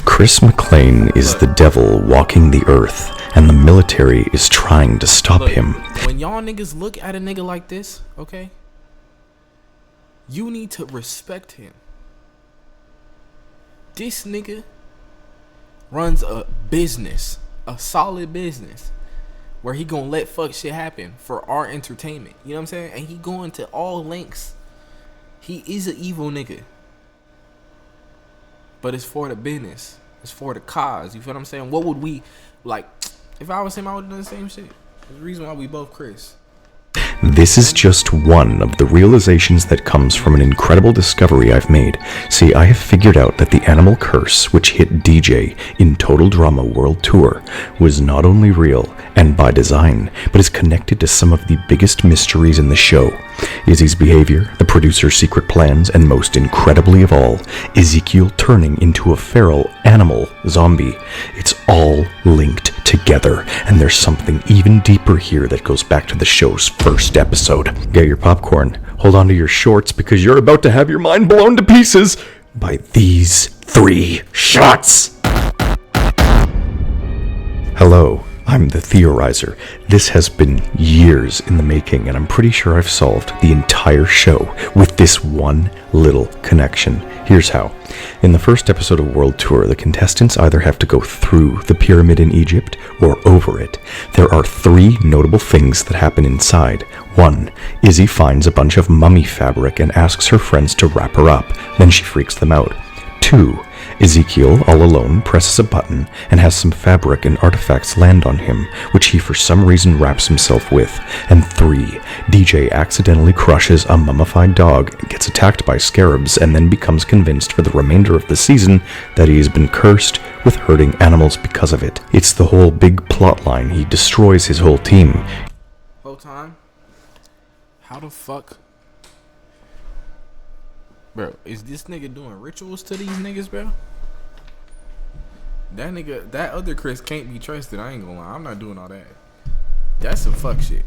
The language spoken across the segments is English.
Chris McClane is the devil walking the earth, and the military is trying to stop him. When y'all niggas look at a nigga like this, okay, you need to respect him. This nigga runs a business, a solid business, where he gonna let fuck shit happen for our entertainment. You know what I'm saying? And he going to all lengths. He is an evil nigga. But it's for the business. It's for the cause. You feel what I'm saying? What would we, like, if I was him, I would have done the same shit. There's a reason why we both Chris. This is just one of the realizations that comes from an incredible discovery I've made. See, I have figured out that the animal curse which hit DJ in Total Drama World Tour was not only real and by design, but is connected to some of the biggest mysteries in the show. Izzy's behavior, the producer's secret plans, and most incredibly of all, Ezekiel turning into a feral animal zombie. It's all linked together, and there's something even deeper here that goes back to the show's first episode. Get your popcorn, hold on to your shorts, because you're about to have your mind blown to pieces by these 3 shots. Hello, I'm the Theorizer. This has been years in the making, and I'm pretty sure I've solved the entire show with this one little connection. Here's how. In the first episode of World Tour, the contestants either have to go through the pyramid in Egypt or over it. There are 3 notable things that happen inside. 1. Izzy finds a bunch of mummy fabric and asks her friends to wrap her up. Then she freaks them out. 2. Ezekiel, all alone, presses a button and has some fabric and artifacts land on him, which he for some reason wraps himself with. And 3. DJ accidentally crushes a mummified dog, gets attacked by scarabs, and then becomes convinced for the remainder of the season that he has been cursed with hurting animals because of it. It's the whole big plot line. He destroys his whole team. Whole time? How the fuck? Bro, is this nigga doing rituals to these niggas, bro? That nigga, that other Chris can't be trusted. I ain't gonna lie. I'm not doing all that. That's some fuck shit.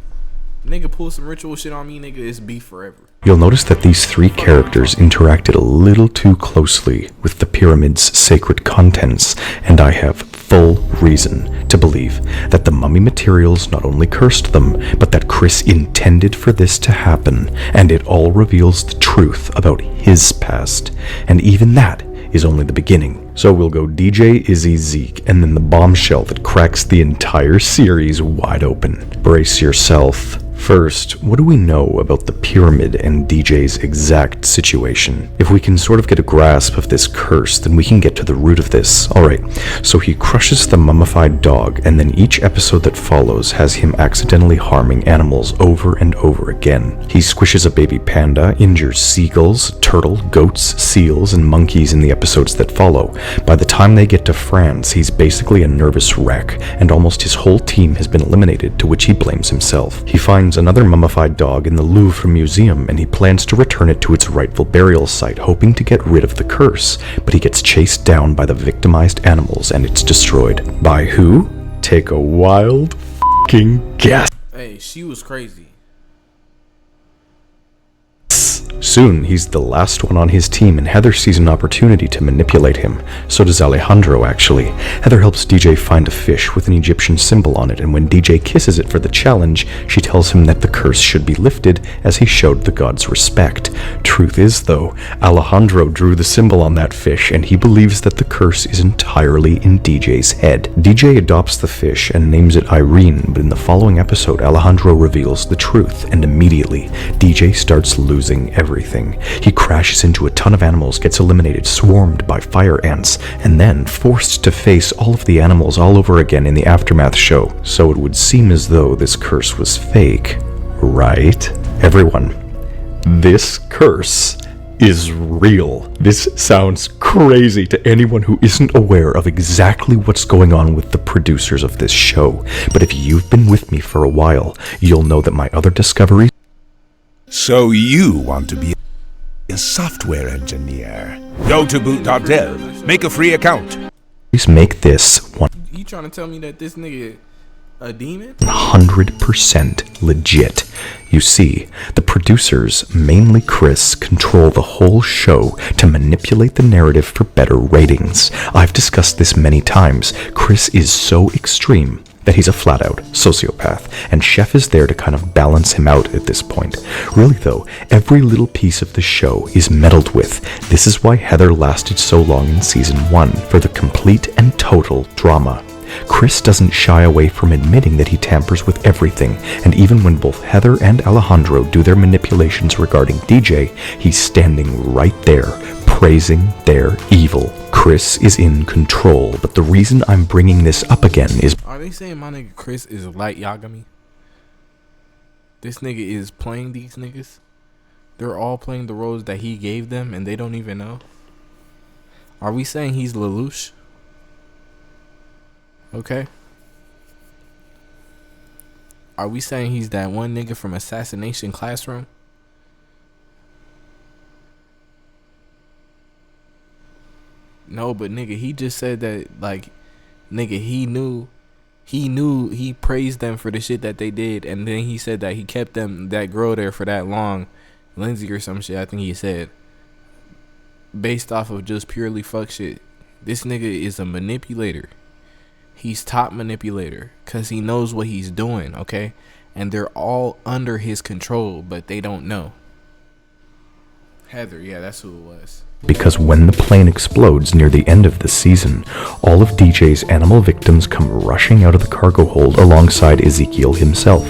Nigga pull some ritual shit on me, nigga, it's beef forever. You'll notice that these 3 characters interacted a little too closely with the pyramid's sacred contents, and I have full reason to believe that the mummy materials not only cursed them, but that Chris intended for this to happen, and it all reveals the truth about his past, and even that is only the beginning. So we'll go DJ, Izzy, Zeke, and then the bombshell that cracks the entire series wide open. Brace yourself. First, what do we know about the pyramid and DJ's exact situation? If we can sort of get a grasp of this curse, then we can get to the root of this. Alright, so he crushes the mummified dog, and then each episode that follows has him accidentally harming animals over and over again. He squishes a baby panda, injures seagulls, turtle, goats, seals, and monkeys in the episodes that follow. By the time they get to France, he's basically a nervous wreck, and almost his whole team has been eliminated, to which he blames himself. He finds another mummified dog in the Louvre Museum, and he plans to return it to its rightful burial site, hoping to get rid of the curse, but he gets chased down by the victimized animals and it's destroyed. By who? Take a wild f***ing guess. Hey, she was crazy. Soon, he's the last one on his team, and Heather sees an opportunity to manipulate him. So does Alejandro, actually. Heather helps DJ find a fish with an Egyptian symbol on it, and when DJ kisses it for the challenge, she tells him that the curse should be lifted as he showed the gods respect. Truth is, though, Alejandro drew the symbol on that fish, and he believes that the curse is entirely in DJ's head. DJ adopts the fish and names it Irene, but in the following episode, Alejandro reveals the truth, and immediately, DJ starts losing everything. He crashes into a ton of animals, gets eliminated, swarmed by fire ants, and then forced to face all of the animals all over again in the aftermath show. So it would seem as though this curse was fake, right? Everyone, this curse is real. This sounds crazy to anyone who isn't aware of exactly what's going on with the producers of this show. But if you've been with me for a while, you'll know that my other discoveries. So you want to be a software engineer? Go to boot.dev, make a free account. Please make this one. You trying to tell me that this nigga A demon? 100% legit. You see, the producers, mainly Chris, control the whole show to manipulate the narrative for better ratings. I've discussed this many times. Chris is so extreme that he's a flat-out sociopath, and Chef is there to kind of balance him out at this point. Really though, every little piece of the show is meddled with. This is why Heather lasted so long in season 1, for the complete and total drama. Chris doesn't shy away from admitting that he tampers with everything, and even when both Heather and Alejandro do their manipulations regarding DJ, he's standing right there, praising their evil. Chris is in control, but the reason I'm bringing this up again is... Are they saying my nigga Chris is light Yagami? This nigga is playing these niggas? They're all playing the roles that he gave them and they don't even know? Are we saying he's Lelouch? Okay. Are we saying he's that one nigga from Assassination Classroom? No, but nigga, he just said that, like, nigga, he praised them for the shit that they did, and then he said that he kept that girl there for that long, Lindsay or some shit, I think he said, based off of just purely fuck shit. This nigga is a manipulator. He's top manipulator, cause he knows what he's doing, okay? And they're all under his control, but they don't know. Heather, yeah, that's who it was. Because when the plane explodes near the end of the season, all of DJ's animal victims come rushing out of the cargo hold alongside Ezekiel himself.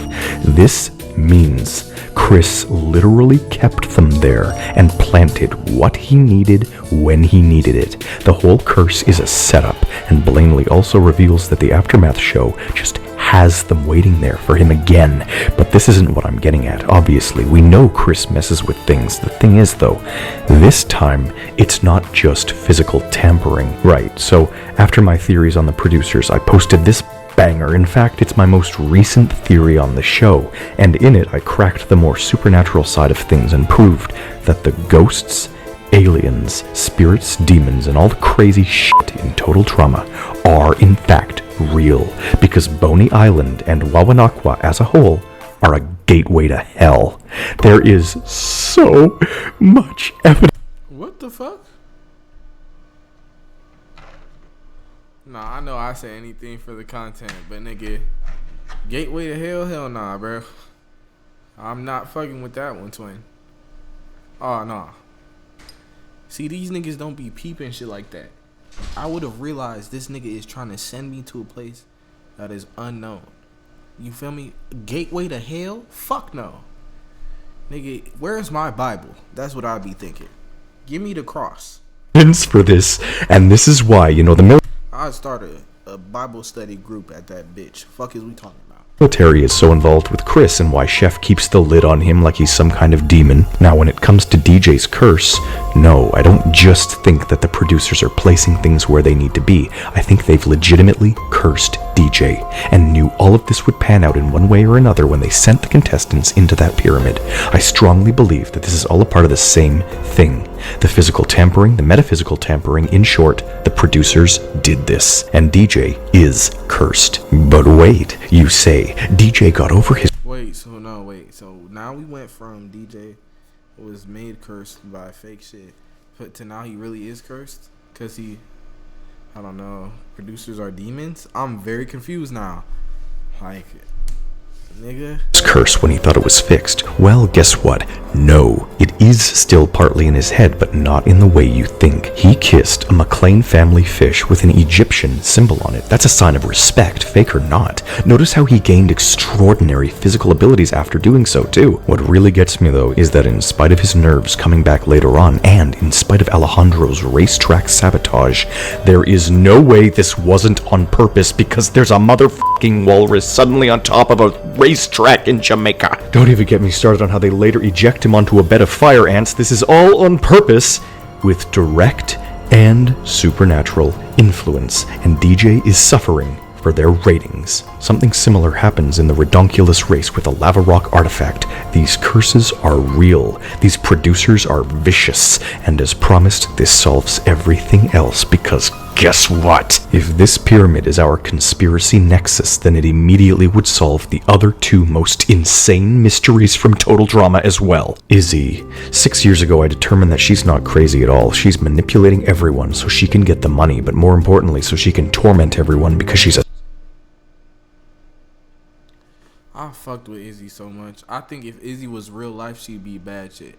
This means Chris literally kept them there and planted what he needed when he needed it. The whole curse is a setup, and Blaney also reveals that the Aftermath show just has them waiting there for him again. But this isn't what I'm getting at. Obviously, we know Chris messes with things. The thing is, though, this time, it's not just physical tampering. Right, so after my theories on the producers, I posted this banger. In fact, it's my most recent theory on the show, and in it I cracked the more supernatural side of things and proved that the ghosts, aliens, spirits, demons, and all the crazy shit in Total Trauma are in fact real, because Boney Island and Wawanakwa as a whole are a gateway to hell. There is so much evidence. What the fuck? Nah, I know I say anything for the content, but nigga, gateway to hell nah, bro. I'm not fucking with that one, twin. Oh, nah. See, these niggas don't be peeping shit like that. I would have realized this nigga is trying to send me to a place that is unknown. You feel me? Gateway to hell? Fuck no. Nigga, where's my Bible? That's what I'd be thinking. Give me the cross. For this, and this is why, the I'd start a Bible study group at that bitch. Fuck is we talking about? military is so involved with Chris and why Chef keeps the lid on him like he's some kind of demon. Now, when it comes to DJ's curse, no, I don't just think that the producers are placing things where they need to be. I think they've legitimately cursed DJ and knew all of this would pan out in one way or another when they sent the contestants into that pyramid. I strongly believe that this is all a part of the same thing. The physical tampering, the metaphysical tampering, in short, the producers did this, and DJ is cursed. But wait, you say, DJ got over his... So now we went from DJ was made cursed by fake shit, but to now he really is cursed? Because I don't know, producers are demons? I'm very confused now. Like... nigga. Curse when he thought it was fixed. Well, guess what? No, it is still partly in his head, but not in the way you think. He kissed a McLean family fish with an Egyptian symbol on it. That's a sign of respect, fake or not. Notice how he gained extraordinary physical abilities after doing so, too. What really gets me, though, is that in spite of his nerves coming back later on, and in spite of Alejandro's racetrack sabotage, there is no way this wasn't on purpose, because there's a motherfucking walrus suddenly on top of a racetrack in Jamaica. Don't even get me started on how they later eject him onto a bed of fire ants. This is all on purpose, with direct and supernatural influence, and DJ is suffering for their ratings. Something similar happens in the Redonkulous race with a lava rock artifact. These curses are real. These producers are vicious, and as promised, this solves everything else because guess what? If this pyramid is our conspiracy nexus, then it immediately would solve the other two most insane mysteries from Total Drama as well. Izzy. 6 years ago, I determined that she's not crazy at all. She's manipulating everyone so she can get the money, but more importantly, so she can torment everyone because she's a... I fucked with Izzy so much. I think if Izzy was real life, she'd be bad shit.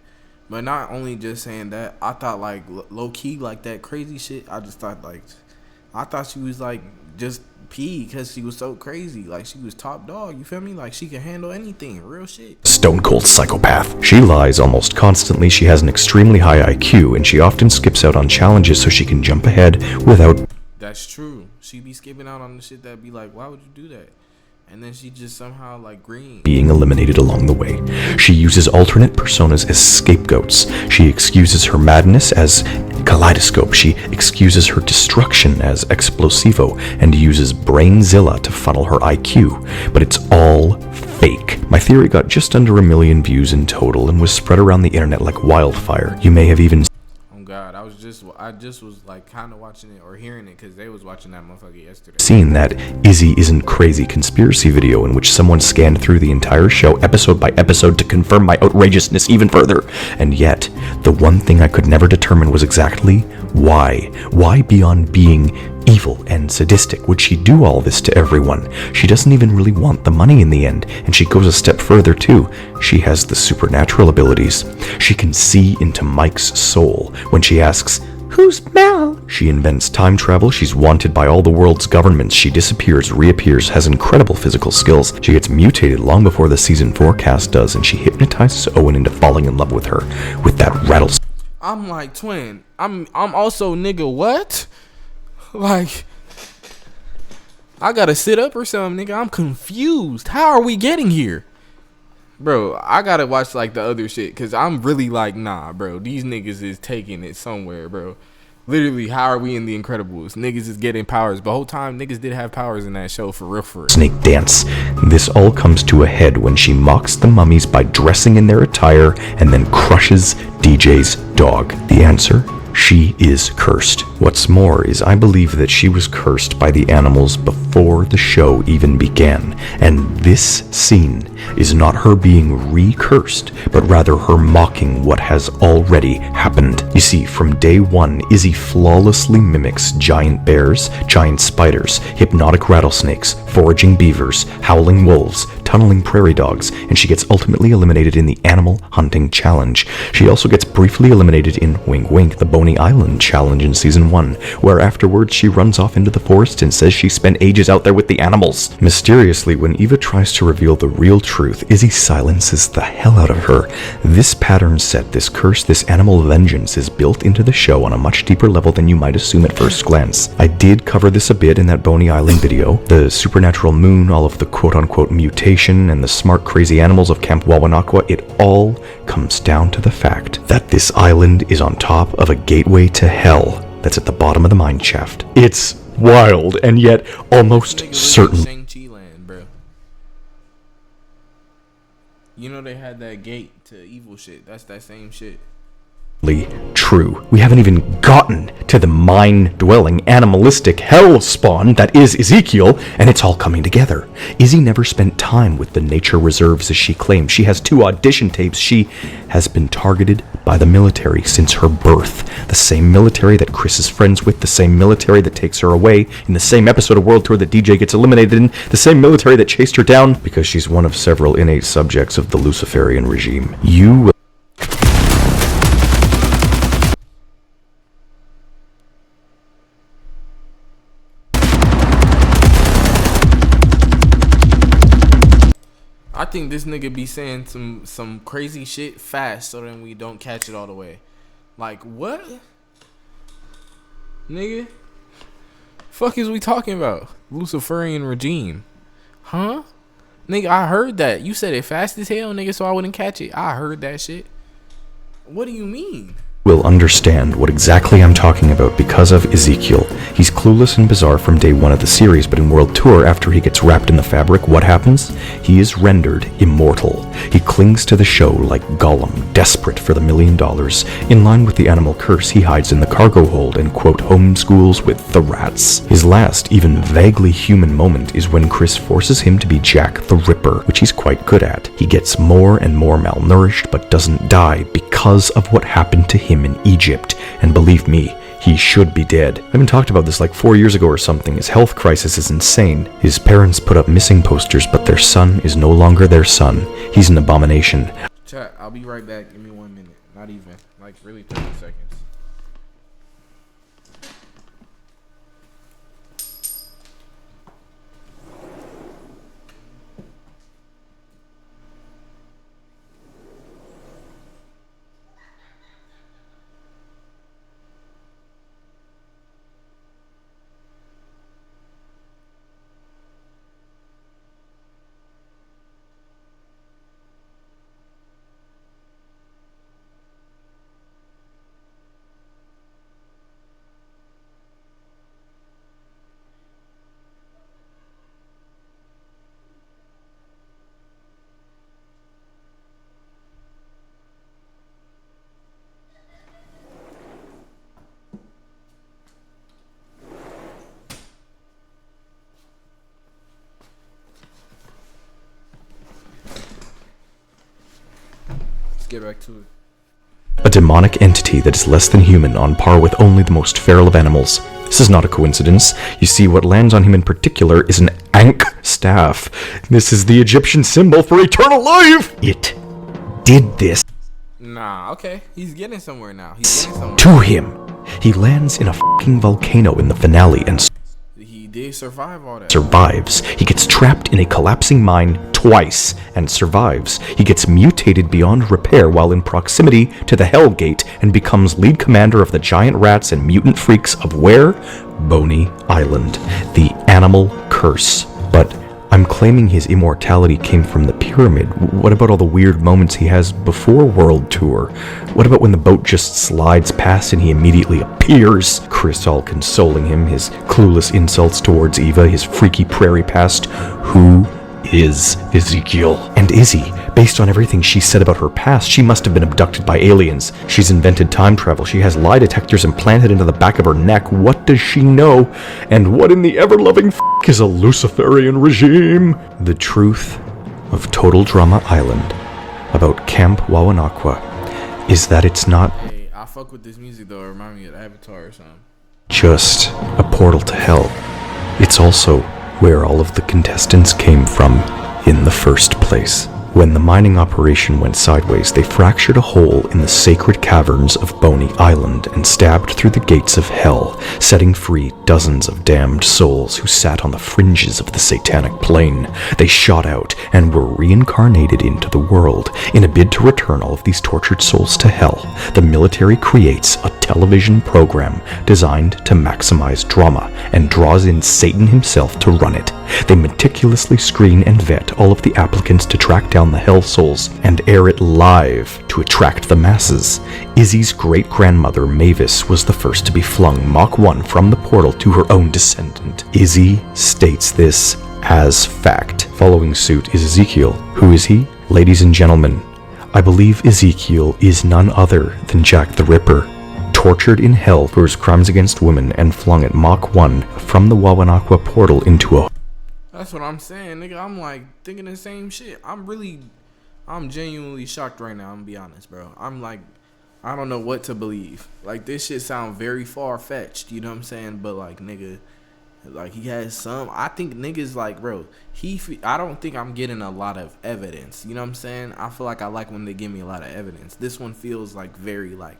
But not only just saying that, I thought like low key like that crazy shit. I thought she was like just pee because she was so crazy. Like she was top dog. You feel me? Like she could handle anything. Real shit. Stone cold psychopath. She lies almost constantly. She has an extremely high IQ, and she often skips out on challenges so she can jump ahead without... That's true. She be skipping out on the shit that be like, why would you do that? And then she just somehow like green. Being eliminated along the way. She uses alternate personas as scapegoats. She excuses her madness as kaleidoscope. She excuses her destruction as explosivo and uses Brainzilla to funnel her IQ. But it's all fake. My theory got just under 1 million views in total and was spread around the internet like wildfire. You may have even... God, I just was like kind of watching it or hearing it because they was watching that motherfucker yesterday. Seen that Izzy Isn't Crazy conspiracy video in which someone scanned through the entire show episode by episode to confirm my outrageousness even further. And yet, the one thing I could never determine was exactly why. Why beyond being evil and sadistic would she do all this to everyone? She doesn't even really want the money in the end, and she goes a step further too. She has the supernatural abilities. She can see into Mike's soul. When she asks, "Who's Mel?" She invents time travel. She's wanted by all the world's governments. She disappears, reappears, has incredible physical skills. She gets mutated long before the season 4 cast does, and she hypnotizes Owen into falling in love with her with that rattlesnake. I'm like, twin, I'm also nigga what? Like, I gotta sit up or something, nigga. I'm confused. How are we getting here? Bro, I gotta watch like the other shit because I'm really like, nah, bro. These niggas is taking it somewhere, bro. Literally, how are we in The Incredibles? Niggas is getting powers. The whole time, niggas did have powers in that show, for real, for real. Snake dance. This all comes to a head when she mocks the mummies by dressing in their attire and then crushes DJ's dog. The answer? She is cursed. What's more is I believe that she was cursed by the animals before the show even began, and this scene is not her being re-cursed, but rather her mocking what has already happened. You see, from day one, Izzy flawlessly mimics giant bears, giant spiders, hypnotic rattlesnakes, foraging beavers, howling wolves, tunneling prairie dogs, and she gets ultimately eliminated in the Animal Hunting Challenge. She also gets briefly eliminated in Wink Wink, the Boney Island Challenge in Season 1, where afterwards she runs off into the forest and says she spent ages out there with the animals. Mysteriously, when Eva tries to reveal the real truth, Izzy silences the hell out of her. This pattern set, this curse, this animal vengeance is built into the show on a much deeper level than you might assume at first glance. I did cover this a bit in that Boney Island video. The supernatural moon, all of the quote-unquote mutation, and the smart crazy animals of Camp Wawanakwa, it all comes down to the fact that this island is on top of a gateway to hell that's at the bottom of the mine shaft. It's wild, and yet almost certain. Shang-Chi land, bro. You know they had that gate to evil shit. That's that same shit. True. We haven't even gotten to the mine-dwelling, animalistic hell spawn that is Ezekiel, and it's all coming together. Izzy never spent time with the nature reserves as she claimed. She has 2 audition tapes. She has been targeted by the military since her birth. The same military that Chris is friends with, the same military that takes her away in the same episode of World Tour that DJ gets eliminated in, the same military that chased her down because she's one of several innate subjects of the Luciferian regime. You will... I think this nigga be saying some crazy shit fast so then we don't catch it all the way. Like, what? Nigga? Fuck is we talking about? Luciferian regime. Huh? Nigga, I heard that. You said it fast as hell, nigga, so I wouldn't catch it. I heard that shit. What do you mean? will understand what exactly I'm talking about because of Ezekiel. He's clueless and bizarre from day one of the series, but in World Tour, after he gets wrapped in the fabric, what happens? He is rendered immortal. He clings to the show like Gollum, desperate for the $1 million. In line with the animal curse, he hides in the cargo hold and, quote, homeschools with the rats. His last, even vaguely human moment is when Chris forces him to be Jack the Ripper, which he's quite good at. He gets more and more malnourished, but doesn't die because of what happened to him in Egypt, and believe me, he should be dead. I haven't talked about this like 4 years ago or something. His health crisis is insane. His parents put up missing posters, but their son is no longer their son. He's an abomination. Chat, I'll be right back. Give me 1 minute. Not even. Like, really 30 seconds. Get back to it. A demonic entity that is less than human, on par with only the most feral of animals. This is not a coincidence. You see, what lands on him in particular is an Ankh staff. This is the Egyptian symbol for eternal life! It did this Nah, okay. He's getting somewhere now. He's getting somewhere. to him. He lands in a fucking volcano in the finale and He did survive all that. survives. He gets trapped in a collapsing mine twice and survives. He gets mutated beyond repair while in proximity to the Hell Gate and becomes lead commander of the giant rats and mutant freaks of where? Boney Island. The animal curse. But I'm claiming his immortality came from the pyramid. What about all the weird moments he has before World Tour? What about when the boat just slides past and he immediately appears? Chris all consoling him, his clueless insults towards Eva, his freaky prairie past. Who is Ezekiel? And Izzy, based on everything she said about her past, she must have been abducted by aliens. She's invented time travel. She has lie detectors implanted into the back of her neck. What does she know? And what in the ever-loving is a Luciferian regime? The truth of Total Drama Island about Camp Wawanakwa is that it's not Hey, I fuck with this music though. It remind me of Avatar or something. just a portal to hell. It's also where all of the contestants came from in the first place. When the mining operation went sideways, they fractured a hole in the sacred caverns of Boney Island and stabbed through the gates of hell, setting free dozens of damned souls who sat on the fringes of the satanic plane. They shot out and were reincarnated into the world. In a bid to return all of these tortured souls to hell, the military creates a television program designed to maximize drama and draws in Satan himself to run it. They meticulously screen and vet all of the applicants to track down the hell souls and air it live to attract the masses. Izzy's great-grandmother Mavis was the first to be flung Mach 1 from the portal to her own descendant. Izzy states this as fact. Following suit is Ezekiel. Who is he? Ladies and gentlemen, I believe Ezekiel is none other than Jack the Ripper, tortured in hell for his crimes against women and flung at Mach 1 from the Wawanakwa portal into a That's what I'm saying, nigga. I'm like thinking the same shit. I'm genuinely shocked right now. I'm gonna be honest, bro. I'm like, I don't know what to believe. Like, this shit sound very far-fetched, you know what I'm saying? But like, nigga, like, he has some. I think niggas like, bro. I don't think I'm getting a lot of evidence. You know what I'm saying? I feel like I like when they give me a lot of evidence. This one feels like very like,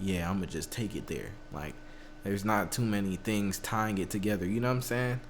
yeah, I'm gonna just take it there. Like, there's not too many things tying it together. You know what I'm saying?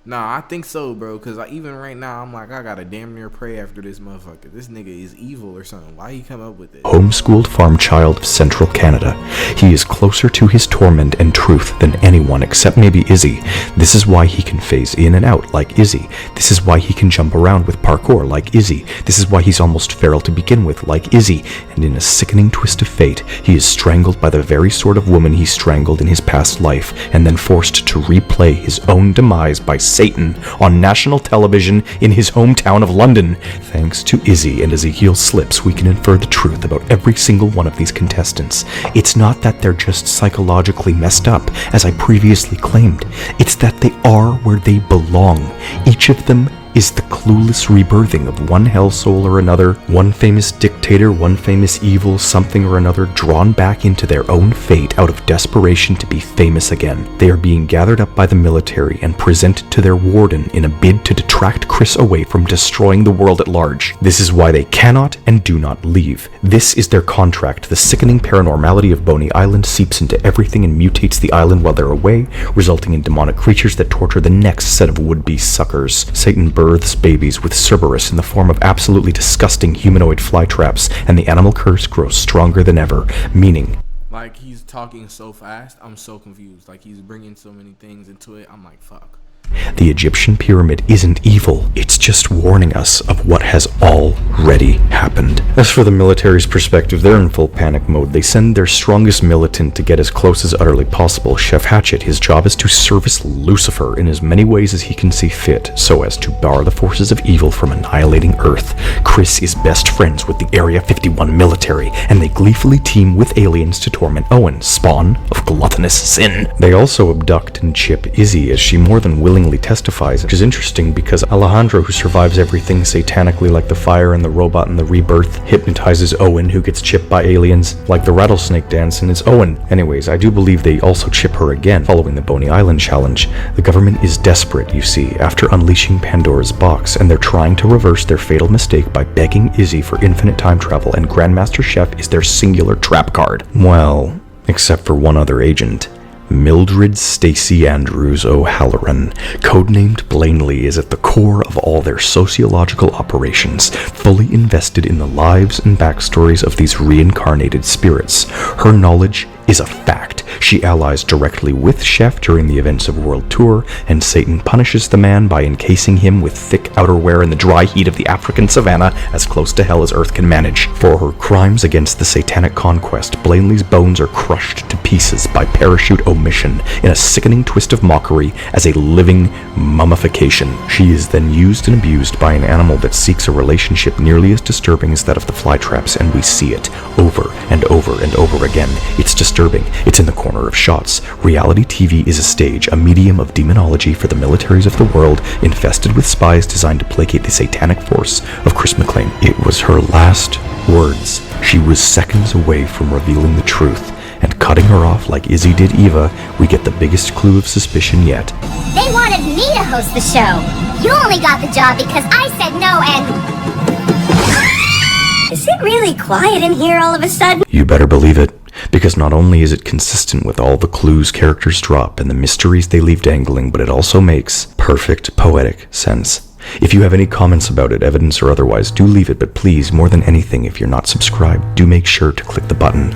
Nah, I think so, bro. Cause even right now, I'm like, I gotta damn near pray after this motherfucker. This nigga is evil or something. Why he come up with it? Homeschooled farm child of central Canada. He is closer to his torment and truth than anyone except maybe Izzy. This is why he can phase in and out like Izzy. This is why he can jump around with parkour like Izzy. This is why he's almost feral to begin with like Izzy. And in a sickening twist of fate, he is strangled by the very sort of woman he strangled in his past life, and then forced to replay his own demise by Satan on national television in his hometown of London. Thanks to Izzy and Ezekiel's slips, we can infer the truth about every single one of these contestants. It's not that they're just psychologically messed up, as I previously claimed. It's that they are where they belong. Each of them is the clueless rebirthing of one hell soul or another, one famous dictator, one famous evil, something or another, drawn back into their own fate out of desperation to be famous again. They are being gathered up by the military and presented to their warden in a bid to detract Chris away from destroying the world at large. This is why they cannot and do not leave. This is their contract. The sickening paranormality of Boney Island seeps into everything and mutates the island while they're away, resulting in demonic creatures that torture the next set of would-be suckers. Satan births babies with Cerberus in the form of absolutely disgusting humanoid flytraps, and the animal curse grows stronger than ever, meaning... Like, he's talking so fast, I'm so confused. Like, he's bringing so many things into it, I'm like, fuck. The Egyptian pyramid isn't evil, it's just warning us of what has already happened. As for the military's perspective, they're in full panic mode. They send their strongest militant to get as close as utterly possible. Chef Hatchet, his job is to service Lucifer in as many ways as he can see fit, so as to bar the forces of evil from annihilating Earth. Chris is best friends with the Area 51 military, and they gleefully team with aliens to torment Owen, spawn of gluttonous sin. They also abduct and chip Izzy, as she more than willingly testifies, which is interesting because Alejandro, who survives everything satanically like the fire and the robot and the rebirth, hypnotizes Owen, who gets chipped by aliens like the rattlesnake dance, and it's Owen. Anyways, I do believe they also chip her again following the Boney Island challenge. The government is desperate, you see, after unleashing Pandora's box, and they're trying to reverse their fatal mistake by begging Izzy for infinite time travel, and Grandmaster Chef is their singular trap card. Well, except for one other agent. Mildred Stacy Andrews O'Halloran, codenamed Blanley, is at the core of all their sociological operations, fully invested in the lives and backstories of these reincarnated spirits. Her knowledge is a fact. She allies directly with Chef during the events of World Tour, and Satan punishes the man by encasing him with thick outerwear in the dry heat of the African savannah as close to hell as Earth can manage. For her crimes against the satanic conquest, Blanley's bones are crushed to pieces by parachute omission in a sickening twist of mockery as a living mummification. She is then used and abused by an animal that seeks a relationship nearly as disturbing as that of the flytraps, and we see it over and over and over again. It's disturbing. It's in the corner of shots. Reality TV is a stage, a medium of demonology for the militaries of the world, infested with spies designed to placate the satanic force of Chris McLean. It was her last words. She was seconds away from revealing the truth, and cutting her off like Izzy did Eva, we get the biggest clue of suspicion yet. They wanted me to host the show. You only got the job because I said no and... Is it really quiet in here all of a sudden? You better believe it, because not only is it consistent with all the clues characters drop and the mysteries they leave dangling, but it also makes perfect poetic sense. If you have any comments about it, evidence or otherwise, do leave it, but please, more than anything, if you're not subscribed, do make sure to click the button.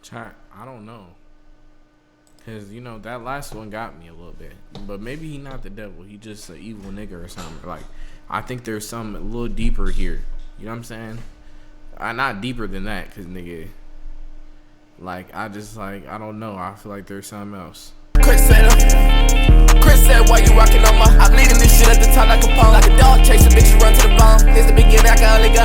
Chat, I don't know. Because, you know, that last one got me a little bit. But maybe he not the devil. He just an evil nigga or something. Like, I think there's something a little deeper here. You know what I'm saying? Not deeper than that, because, nigga, like, I don't know. I feel like there's something else. Chris said, why you rockin' on my? I'm leading this shit at the top like a pawn. Like a dog chasing bitches, run to the bone. Here's the beginning, I can only go.